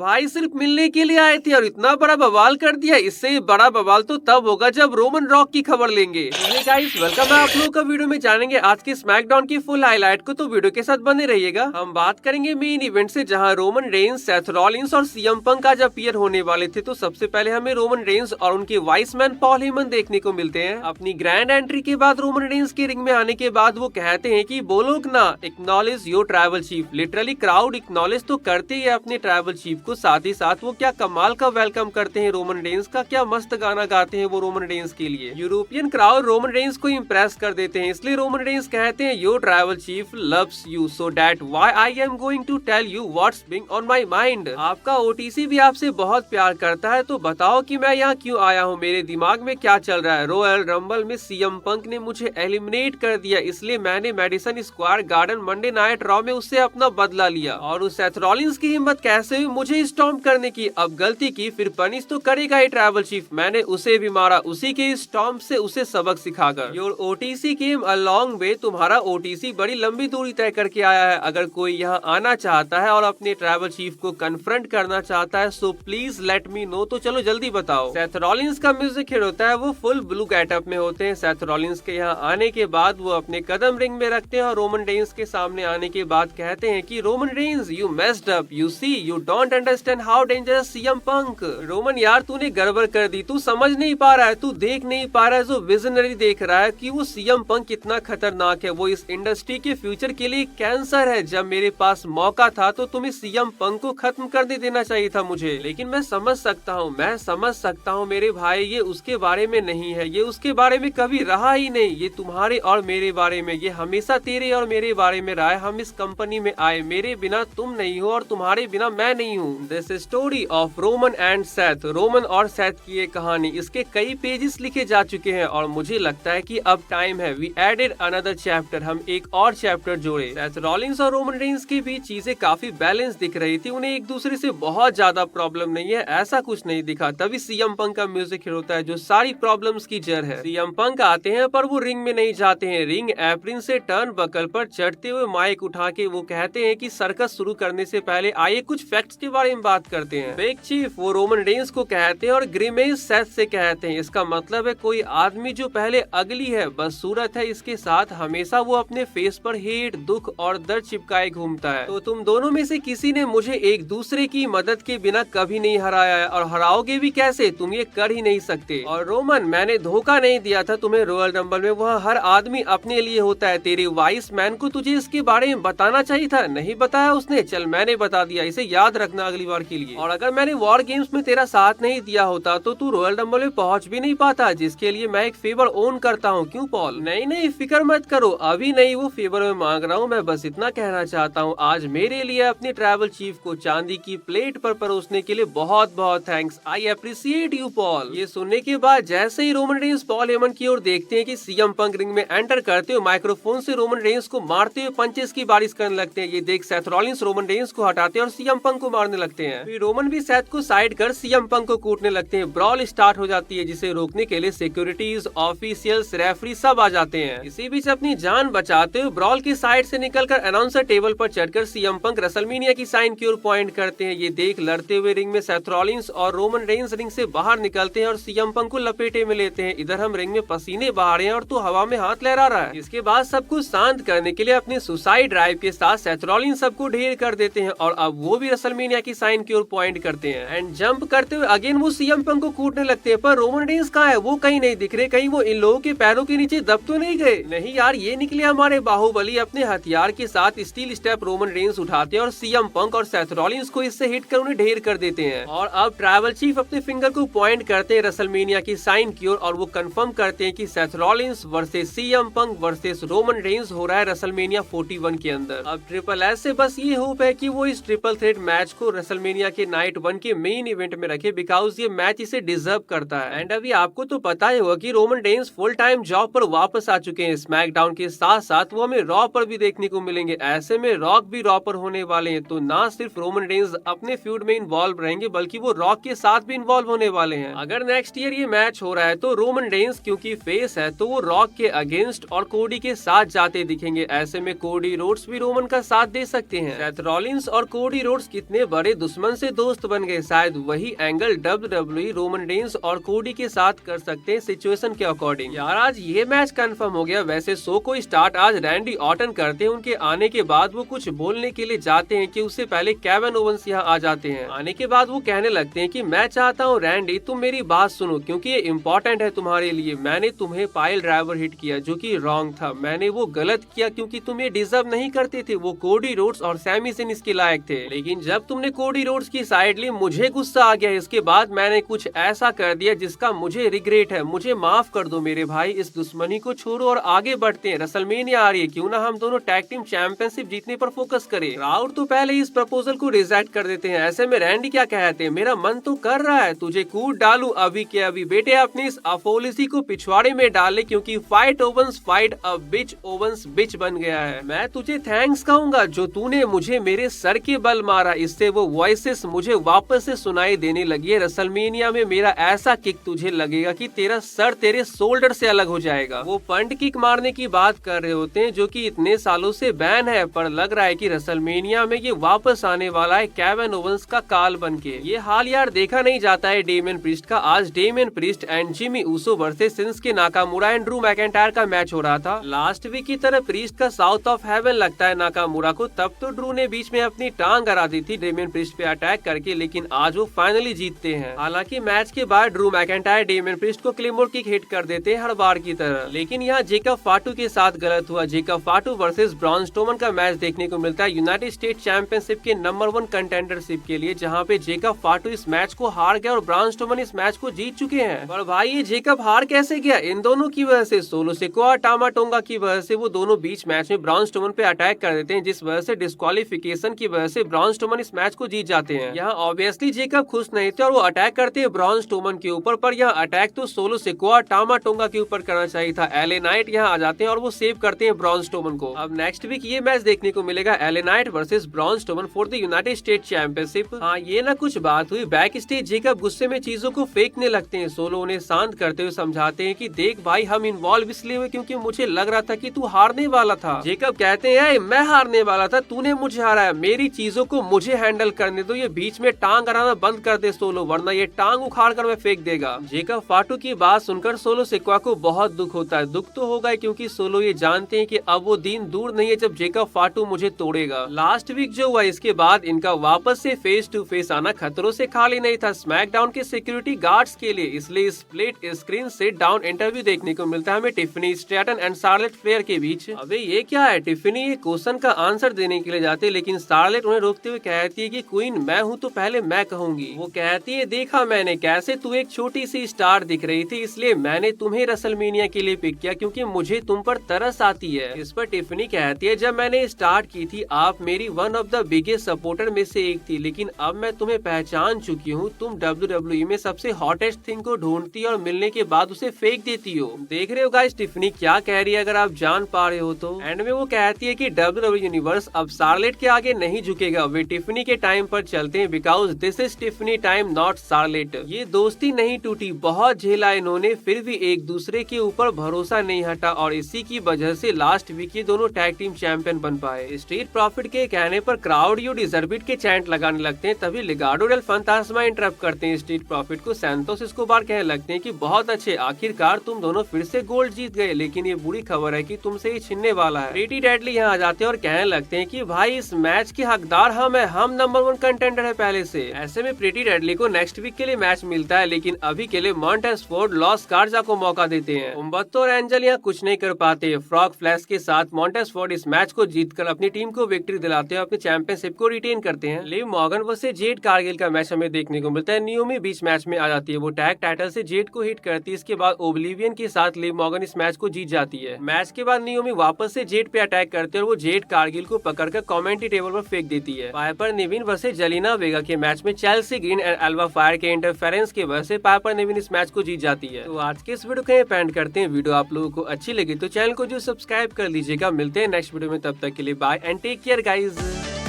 भाई सिर्फ मिलने के लिए आए थे और इतना बड़ा बवाल कर दिया। इससे बड़ा बवाल तो तब होगा जब रोमन रॉक की खबर लेंगे। गाइस वेलकम है आप लोगों का। वीडियो में जानेंगे आज के स्मैकडाउन की फुल हाईलाइट को, तो वीडियो के साथ बने रहिएगा। हम बात करेंगे मेन इवेंट से, जहां रोमन रेंस, सेथ रॉलिंस और सीएम पंक आज अपीयर होने वाले थे। तो सबसे पहले हमें रोमन रेंस और उनके वाइस मैन पॉल हेमन देखने को मिलते हैं। अपनी ग्रैंड एंट्री के बाद रोमन रेंस के रिंग में आने के बाद वो कहते हैं कि बोलो ना, acknowledge your tribal chief. Literally crowd acknowledge तो करते ही अपने ट्राइबल चीफ को, साथ ही साथ वो क्या कमाल का वेलकम करते हैं रोमन रेंस का। क्या मस्त गाना गाते हैं वो रोमन रेंस के लिए। यूरोपियन क्राउड रोमन रेंस को इम्प्रेस कर देते हैं, इसलिए रोमन रेंस कहते हैं your tribal chief loves you, so that why I am going to tell you what's being on my mind. आपका ओटीसी भी आपसे बहुत प्यार करता है, तो बताओ कि मैं यहाँ क्यों आया हूँ, मेरे दिमाग में क्या चल रहा है। रॉयल रंबल में सीएम पंक ने मुझे एलिमिनेट कर दिया, इसलिए मैंने Madison Square garden Monday night raw में उससे अपना बदला लिया। और उस सेथ रॉलिंस की हिम्मत कैसे हुई मुझे स्टॉम्प करने की। अब गलती की फिर पनिश तो करेगा ही ट्राइबल चीफ। मैंने उसे भी मारा, उसी के स्टॉम्प से उसे सबक सिखाकर। Your OTC came a long way. तुम्हारा ओटीसी बड़ी लंबी दूरी तय करके आया है। अगर कोई यहाँ आना चाहता है और अपने ट्राइबल चीफ को कन्फ्रंट करना चाहता है, so please let me know. तो चलो जल्दी बताओ। सेथ रॉलिंस का म्यूजिक हिट होता है, वो फुल ब्लू गेटअप में होते हैं। सेथ रॉलिंस के यहाँ आने के बाद वो अपने कदम रिंग में रखते हैं और रोमन रेंस के सामने आने के बाद कहते हैं कि Roman Reigns you messed up, you see you don't understand how dangerous CM Punk. Roman यार तूने गड़बड़ कर दी, तू समझ नहीं पा रहा है, तू देख नहीं पा रहा है, जो विजनरी देख रहा है कि वो सीएम पंक कितना खतरनाक है। वो इस इंडस्ट्री के फ्यूचर के लिए कैंसर है। जब मेरे पास मौका था तो तुम्हें सीएम पंक को खत्म कर देना चाहिए था मुझे। लेकिन मैं समझ सकता हूँ मेरे भाई, ये उसके बारे में नहीं है, ये उसके बारे में कभी रहा ही नहीं। ये तुम्हारे और मेरे बारे में, ये हमेशा तेरे और मेरे बारे में रहा है। हम इस कंपनी में आए, मेरे बिना तुम नहीं हो और तुम्हारे बिना मैं नहीं हूँ। This story of Roman and Seth, Roman और सेथ की ये कहानी, इसके कई पेजेस लिखे जा चुके हैं और मुझे लगता है कि अब टाइम है वी एडेड अनदर चैप्टर। हम एक और चैप्टर जोड़े। सेथ रॉलिंस और रोमन रेंस के बीच चीजें काफी बैलेंस दिख रही थी, उन्हें एक दूसरे से बहुत ज्यादा प्रॉब्लम नहीं है, ऐसा कुछ नहीं दिखा। तभी सीएम पंक का म्यूजिक हिट होता है, जो सारी प्रॉब्लम्स की जड़ है। सीएम पंक आते हैं पर वो रिंग में नहीं जाते हैं। रिंग एप्रिन से टर्न बकल पर चढ़ते हुए माइक उठा के वो कहते हैं कि सर्कस शुरू करने से पहले आइए कुछ फैक्ट्स के बारे में बात करते हैं। बिग चीफ वो रोमन रेंस को कहते हैं और ग्रिमेस सेथ से कहते हैं। इसका मतलब है कोई आदमी जो पहले अगली है, बदसूरत है, इसके साथ हमेशा वो अपने फेस पर हेट, दुख और दर्द चिपकाए घूमता है। तो तुम दोनों में से किसी ने मुझे एक दूसरे की मदद के बिना कभी नहीं हराया है, और हराओगे भी कैसे, तुम ये कर ही नहीं सकते। और रोमन मैंने धोखा नहीं दिया था तुम्हें रॉयल रंबल में, वहाँ हर आदमी अपने लिए होता है। तेरे वाइस मैन को तुझे इसके बारे में बताना चाहिए था, नहीं बताया उसने, चल मैंने बता दिया, इसे याद रखना अगली बार के लिए। और अगर मैंने वॉर गेम्स में तेरा साथ नहीं दिया होता तो तू रॉयल रंबल में पहुंच भी नहीं पाता, जिसके लिए मैं एक फेवर ओन करता हूँ। क्यों पॉल? नहीं फिक्र मत करो, अभी नहीं वो फेवर में मांग रहा हूँ, मैं बस इतना कहना चाहता हूँ, आज मेरे लिए अपने ट्राइबल चीफ को चांदी की प्लेट पर परोसने के लिए बहुत बहुत thanks, I appreciate you Paul. ये सुनने के बाद जैसे ही रोमन रेंस पॉल हेमन की ओर देखते हैं कि सीएम पंक रिंग में एंटर करते हुए माइक्रोफोन से रोमन रेंस को मारते हुए पंचेस की बारिश करने लगते हैं। ये देख सेथ रॉलिंस रोमन रेंस को हटाते हैं और सीएम पंक को मारने लगते हैं। फिर रोमन भी सेथ को साइड कर सीएम पंक को कूटने लगते हैं। ब्रॉल स्टार्ट हो जाती है, जिसे रोकने के लिए सिक्योरिटीज, ऑफिशियल्स, रेफरी सब आ जाते हैं। इसी बीच अपनी जान बचाते हुए ब्रॉल की साइड से निकलकर अनाउंसर टेबल पर चढ़कर सीएम पंक रेसलमेनिया की साइन की ओर पॉइंट करते हैं। ये देख लड़ते हुए रिंग में सेथ रॉलिंस और रोमन रेंस रिंग से बाहर निकलते हैं और सीएम पंक को लपेटे में लेते हैं। इधर हम रिंग में पसीने बहा रहे हैं और तू हवा में हाथ लहरा रहा है। इसके बाद सब कुछ शांत करने के लिए अपने सुसाइड ड्राइव के साथ सेथ रॉलिंस सबको ढेर कर देते हैं और अब वो भी रेसलमेनिया की साइन की ओर पॉइंट करते हैं एंड जंप करते हुए अगेन वो सीएम पंक को कूटने लगते हैं। पर रोमन रेंस कहाँ है, वो कहीं नहीं दिख रहे, कहीं वो इन लोगों के पैरों के नीचे दब तो नहीं गए। नहीं यार, ये निकले हमारे बाहुबली। अपने हथियार के साथ स्टील स्टेप रोमन रेंस उठाते हैं और सीएम पंक और सेथ रॉलिंस को इससे हिट कर उन्हें ढेर कर देते हैं। और अब ट्राइबल चीफ अपने फिंगर को पॉइंट करते हैं रेसलमेनिया की साइन की ओर और वो कंफर्म करते हैं कि Seth Rollins versus CM Punk versus Roman Reigns हो रहा है रेसलमेनिया 41 के अंदर। अब ट्रिपल एस से बस ये होप है कि वो इस ट्रिपल थ्रेट मैच को रेसलमेनिया के नाइट 1 के मेन इवेंट में रखे, बिकॉज ये मैच इसे डिजर्व करता है। एंड अभी आपको तो पता ही होगा कि Roman Reigns full time job पर वापस आ चुके हैं। स्मैकडाउन के साथ साथ वो हमें रॉ पर भी देखने को मिलेंगे। ऐसे में रॉक भी रॉ पर होने वाले हैं, तो ना सिर्फ रोमन रेंस अपने फ्यूड में इन्वॉल्व रहेंगे बल्कि वो रॉक के साथ भी इन्वॉल्व होने वाले हैं। अगर नेक्स्ट ईयर ये मैच हो रहा है तो रोमन रेंस क्योंकि फेस है तो वो रॉक के अगेंस्ट और कोडी के साथ जाते दिखेंगे। ऐसे में कोडी रोड्स भी रोमन का साथ दे सकते हैं। सेथ रॉलिंस और कोडी रोड्स कितने बड़े बड़े दुश्मन से दोस्त बन गए। शायद वही एंगल WWE रोमन रेंस और कोडी के साथ कर सकते हैं सिचुएशन के अकॉर्डिंग। यार आज ये मैच कंफर्म हो गया। वैसे शो को स्टार्ट आज रैंडी ऑर्टन करते हैं। उनके आने के बाद वो कुछ बोलने के लिए जाते हैं कि उससे पहले केविन ओवेंस यहाँ आ जाते हैं। आने के बाद वो कहने लगते हैं कि मैं चाहता हूँ रैंडी तुम मेरी बात सुनो, क्योंकि ये इम्पोर्टेंट है तुम्हारे लिए। मैंने तुम्हें पाइल ड्राइवर हिट किया जो कि रॉन्ग था। मैंने वो गलत किया क्योंकि तुम ये डिजर्व नहीं करते थे। वो कोडी रोड्स और सैमी ज़िन इसके लायक थे, लेकिन जब तुमने कोडी रोड्स की साइड ली मुझे गुस्सा आ गया। इसके बाद मैंने कुछ ऐसा कर दिया जिसका मुझे रिग्रेट है। मुझे माफ कर दो मेरे भाई। इस दुश्मनी को छोड़ो और आगे बढ़ते हैं। रेसलमेनिया आ रही है, क्यों ना हम दोनों टैग टीम चैंपियनशिप जीतने पर फोकस करें। राउड तो पहले इस प्रपोजल को रिजेक्ट कर देते हैं। ऐसे में रैंडी क्या कहते हैं, मेरा मन तो कर रहा है तुझे कूट डालूं अभी के अभी। बेटे अपनी इस अपोलिसी को पिछवाड़े में डाले, क्योंकि fight Owens fight a bitch Owens bitch बन गया है। मैं तुझे थैंक्स कहूंगा जो तूने मुझे मेरे सर के बल मारा। इससे वो वॉइसेस मुझे वापस से सुनाई देने लगी है। रेसलमेनिया में मेरा ऐसा किक तुझे लगेगा कि तेरा सर तेरे शोल्डर से अलग हो जाएगा। वो पंट किक मारने की बात कर रहे होते हैं जो कि इतने सालों से बैन है, पर लग रहा है कि रेसलमेनिया में ये वापस आने वाला है केविन ओवेंस का काल बनके। ये हाल यार देखा नहीं जाता है डेमियन प्रीस्ट का। आज Damien priest and Jimmy Uso versus Shinsuke Nakamura and Drew McIntyre का मैच हो रहा था। लास्ट वीक की तरह प्रीस्ट का साउथ ऑफ हेवन लगता है नाकामुरा को। तब तो ड्रू ने बीच में अपनी टांग अड़ा दी थी डेमियन प्रीस्ट पे अटैक करके, लेकिन आज वो फाइनली जीतते हैं। हालांकि मैच के बाद ड्रू मैकिंटायर डेमियन प्रीस्ट को क्लेमोर किक हिट कर देते हैं हर बार की तरह, लेकिन यहाँ जेकब फाटू के साथ गलत हुआ। जेकब फाटू वर्सेस ब्रॉन स्ट्रोमन का मैच देखने को मिलता है यूनाइटेड स्टेट चैंपियनशिप के नंबर 1 कंटेंडरशिप के लिए, जहाँ पे जेकब फाटू इस मैच को हार गया और ब्रॉन स्ट्रोमन इस मैच को जीत चुके हैं। पर भाई ये जेकब हार कैसे गया? इन दोनों की वजह से। सोलो सिकोआ टामा टोंगा की वजह से वो दोनों बीच मैच में ब्रॉन स्ट्रोमन पे अटैक कर देते हैं, जिस वजह से डिस्क्वालिफिकेशन की वजह से ब्रॉन स्ट्रोमन इस मैच को जीत जाते हैं। यहाँ ऑब्वियसली जेकब खुश नहीं थे और वो अटैक करते हैं ब्रॉन स्ट्रोमन के ऊपर, पर यहाँ अटैक तो सोलो सिकोआ टामा टोंगा के ऊपर करना चाहिए था। एले नाइट यहाँ आ जाते हैं और वो सेव करते हैं ब्रॉन स्ट्रोमन को। अब नेक्स्ट वीक ये मैच देखने को मिलेगा LA Knight versus Braun Strowman for the United state championship. हाँ ये ना कुछ बात हुई बैक स्टेज। जेकब गुस्से में चीजों को फेंकने लगते हैं। सोलो उन्हें शांत करते हुए समझाते हैं कि देख भाई हम इन्वॉल्व इसलिए हुए क्योंकि मुझे लग रहा था कि तू हारने वाला था। जेकब कहते हैं मैं हारने वाला था, तूने मुझे हराया। मेरी चीजों को मुझे हैंडल करने दो। ये बीच में टांग अड़ाना बंद कर दे सोलो, वरना ये टांग उखाड़ कर मैं फेंक देगा। जेकब फाटू की बात सुनकर सोलो सिकोआ को बहुत दुख होता है। दुख तो होगा क्योंकि सोलो ये जानते हैं कि अब वो दिन दूर नहीं है जब जेकब फाटू मुझे तोड़ेगा। लास्ट वीक जो हुआ इसके बाद इनका वापस से फेस टू फेस आना खतरों से खाली नहीं था स्मैकडाउन के सिक्योरिटी गार्ड्स के लिए। इसलिए split screen sit down interview देखने को मिलता है हमें Tiffany Stratton and Charlotte Flair के बीच। अबे ये क्या है? टिफनी ये क्वेश्चन का आंसर देने के लिए जाते हैं, लेकिन शार्लेट उन्हें रोकते हुए कहती है कि क्वीन मैं हूँ तो पहले मैं कहूंगी। वो कहती है देखा मैंने कैसे तू एक छोटी सी स्टार दिख रही थी, इसलिए मैंने तुम्हें रेसलमेनिया के लिए पिक किया क्योंकि मुझे तुम पर तरस आती है। इस पर टिफनी कहती है जब मैंने स्टार्ट की थी आप मेरी one of the biggest supporter में से एक थी, लेकिन अब मैं तुम्हें पहचान चुकी हूँ। तुम WWE में सबसे हॉटेस्ट थिंग को ढूंढती और मिलने के बाद उसे फेंक देती हो। देख रहे हो गाइस टिफनी क्या कह रही है अगर आप जान पा रहे हो तो। एंड में वो कहती है कि WWE यूनिवर्स अब शार्लेट के आगे नहीं झुकेगा। वे टिफनी के टाइम पर चलते हैं because this is Tiffany time not Charlotte. ये दोस्ती नहीं टूटी, बहुत झेला इन्होंने, फिर भी एक दूसरे के ऊपर भरोसा नहीं हटा और इसी की वजह से लास्ट वीक ये दोनों टैग टीम चैंपियन बन पाए। स्ट्रीट प्रॉफिट के कहने पर क्राउड यू डिजर्व इट के चैंट लगाने लगते हैं, तभी लिगार्डो डेल फंतास्मा इंटरप्ट करते हैं स्ट्रीट प्रॉफिट को। सैंतोस एस्कोबार कहने लगते हैं कि बहुत अच्छे, आखिरकार तुम दोनों फिर से गोल्ड जीत गए, लेकिन ये बुरी खबर है कि तुमसे ये छिनने वाला है। प्रीटी डेडली यहाँ आ जाते हैं और कहने लगते हैं कि भाई इस मैच के हकदार हम है, हम नंबर 1 कंटेंडर है पहले से। ऐसे में प्रीटी डेडली को नेक्स्ट वीक के लिए मैच मिलता है, लेकिन अभी के लिए मॉन्टेस फोर्ड लॉस कार्जा को मौका देते हैं। उम्बर्तो और एंजल यहाँ कुछ नहीं कर पाते। फ्रॉग फ्लैश के साथ मॉन्टेस फोर्ड इस मैच को जीतकर अपनी टीम को विक्ट्री दिलाते हैं, अपनी चैंपियनशिप को रिटेन करते हैं। Liv Morgan versus Jade Cargill का मैच हमें देखने को मिलता है। नियोमी बीच मैच में आ जाती है, वो टैग टाइटल से जेड को हिट करती है। इसके बाद ओब्लिवियन के साथ लिव मॉर्गन इस मैच को जीत जाती है। मैच के बाद नियोमी वापस से जेड पे अटैक करते हैं और वो जेड कारगिल को पकड़कर कमेंट्री टेबल पर फेंक देती है। Piper Niven versus Zelina Vega के मैच में Chelsea Green and Alba Fyre के इंटरफेरेंस की वजह से पाइपर निविन इस मैच को जीत जाती है। तो आज के इस वीडियो को एंड करते हैं। वीडियो आप लोगों को अच्छी लगी तो चैनल को जो सब्सक्राइब कर लीजिएगा। मिलते हैं नेक्स्ट वीडियो में, तब तक के लिए bye and take care guys.